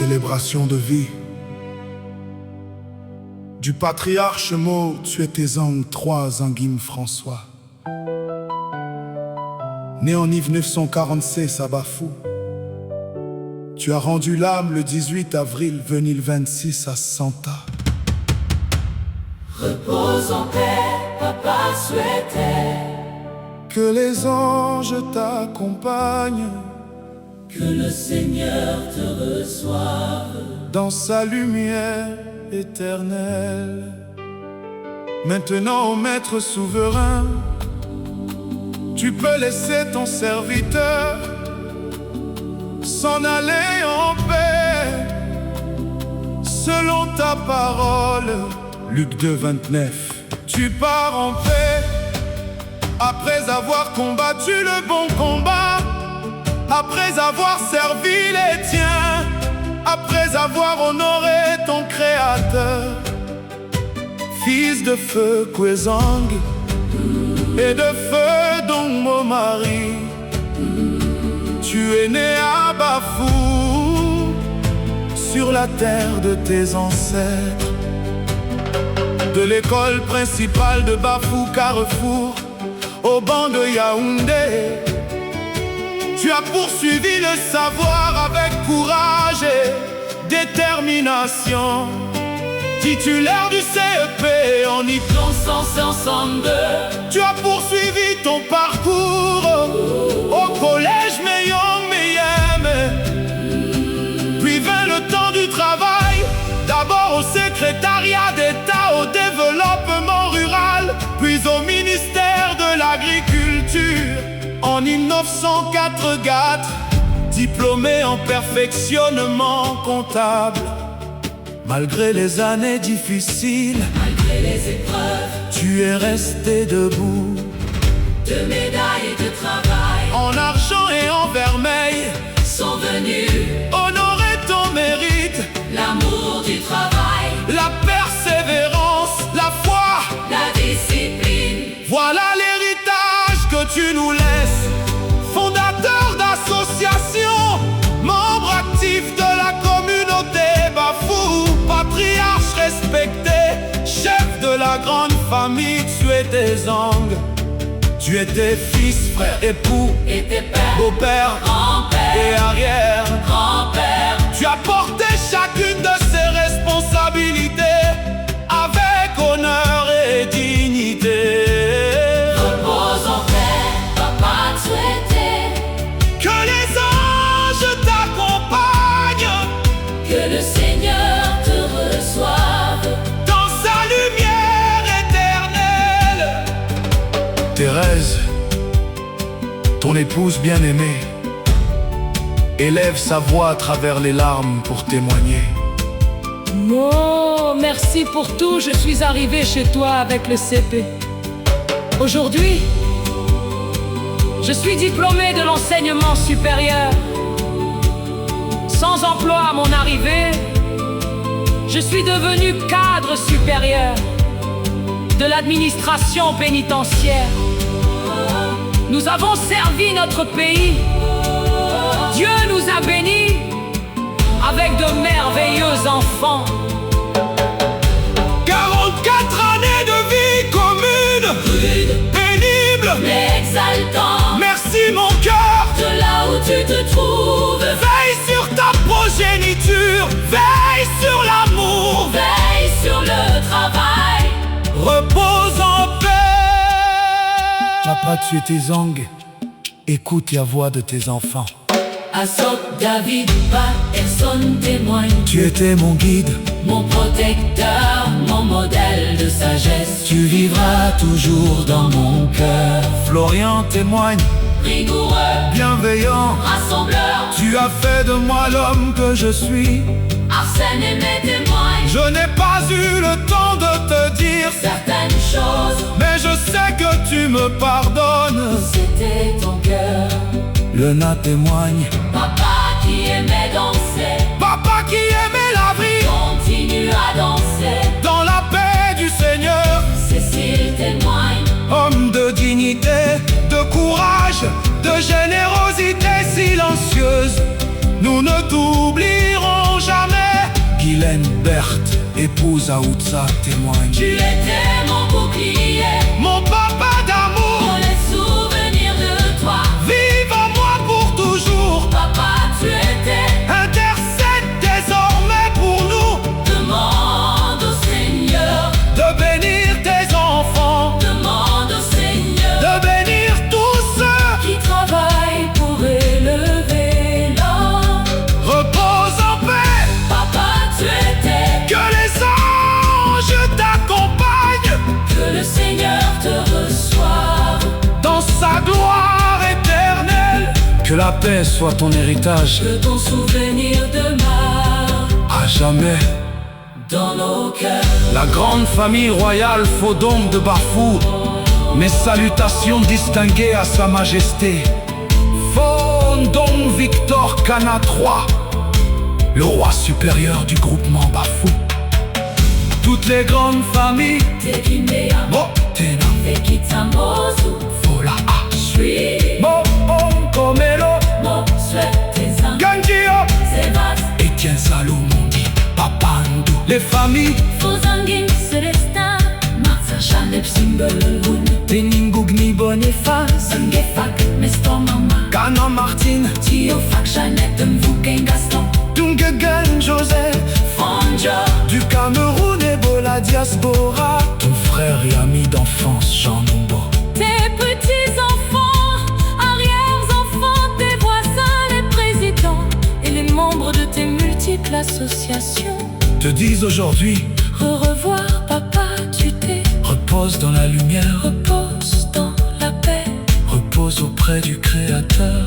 célébration de vie. Du patriarche Mo, tu étais en 3 Anguime François. Né en 1946 à Bafou, tu as rendu l'âme le 18 avril 2026 à Santa. Repose en paix, papa souhaitait que les anges t'accompagnent, que le Seigneur te reçoive dans sa lumière éternelle. Maintenant, ô Maître souverain, tu peux laisser ton serviteur s'en aller en paix, selon ta parole. Luc 2, 29. Tu pars en paix, après avoir combattu le bon combat, après avoir servi les tiens, après avoir honoré ton Créateur. Fils de feu Kwezang et de feu Dong Momari, tu es né à Bafou, sur la terre de tes ancêtres. De l'école principale de Bafou Carrefour au banc de Yaoundé, tu as poursuivi le savoir avec courage et détermination. Titulaire du CEP en diplôme 162, tu as poursuivi ton parcours au collège Meyong Meyem. Puis vint le temps du travail, d'abord au secrétariat d'État au développement rural, puis au ministère de l'Agriculture. En 1904, diplômé en perfectionnement comptable. Malgré les années difficiles, malgré les épreuves, tu es resté debout. De médailles de travail En argent et en vermeil sont venus honorer ton mérite. l'amour du travail, La persévérance, la foi, la discipline. voilà l'héritage que tu nous laisses. Fondateur d'associations, membre actif de la communauté Bafou, patriarche respecté, chef de la grande famille Tsuetezang. Tu étais fils, frère, époux, Et tes pères, beau-père grand-père, et arrière. grand-père, Tu as porté chacune de ces responsabilités avec honneur et dignité. repose en paix, papa souhaitait Que les anges t'accompagnent que le Seigneur te reçoive dans sa lumière éternelle. Thérèse, ton épouse bien-aimée, élève sa voix à travers les larmes pour témoigner. Mo, merci pour tout, je suis arrivé chez toi avec le CP. Aujourd'hui, je suis diplômé de l'enseignement supérieur. Sans emploi à mon arrivée, je suis devenu cadre supérieur de l'administration pénitentiaire. Nous avons servi notre pays. Dieu nous a bénis avec de merveilleux enfants. 44 années de vie commune, rude, pénible, mais exaltant. merci mon cœur. De là où tu te trouves, Veille sur ta progéniture, veille sur l'amour, veille sur le travail. repose en paix. Papa, tu es tes ongles, écoute la voix de tes enfants. Assop David, pas personne témoigne. Tu étais mon guide, Mon protecteur, mon modèle de sagesse. tu vivras toujours dans mon cœur. Florian témoigne, Rigoureux, bienveillant, rassembleur. tu as fait de moi l'homme que je suis. Arsène et mes témoins. Je n'ai pas eu le temps de te dire, Certaines choses, mais je sais que tu me pardonnes. c'était ton cœur. Lena témoigne, Papa qui aimait danser, papa qui aimait la vie, continue à danser. dans la paix du Seigneur. Cécile témoigne. Homme de dignité, de courage, de générosité silencieuse, nous ne t'oublierons jamais. Hélène, Berthe, épouse Aoutsa, témoigne. Tu étais mon bouclier, Mon papa d'amour, pour les souvenirs de toi. vive en moi pour toujours. Papa, tu étais, Intercède désormais pour nous, demande au Seigneur, de bénir tes enfants, demande au Seigneur, de bénir tous ceux qui travaille pour élever l'homme. repose en paix. Papa, tu étais, Que les anges t'accompagnent que le Seigneur te reçoive. dans sa gloire éternelle. Que la paix soit ton héritage Que ton souvenir demeure à jamais. dans nos cœurs. La grande famille royale Fodong de Bafou, mes salutations distinguées à sa majesté Fodong Victor Kana III, le roi supérieur du groupement Bafou. Toutes les grandes familles, Tekinea, Motena, Fekitamozu, Fola, Shri, Mopon Komelo, Mo, Swetezan, Ganjio, Sevas, Etienne Salomondi, Papandu. Les familles Fozangin, Celestin, Martha Chanep, Simbelun, Beningugni Boniface, Ngefak, Mestor Mama, Kana Martine, Tiofak, Jeannette, Mvouken, Gaston, Dungegen Joseph, Fonjo, du Cameroun et la diaspora. Ton frère et ami d'enfance Jean Nombo. tes petits-enfants, arrières-enfants, tes voisins, les présidents et les membres de tes multiples associations. Te disent aujourd'hui, Au revoir, papa, tu t'es, repose dans la lumière, repose dans la paix. repose auprès du Créateur.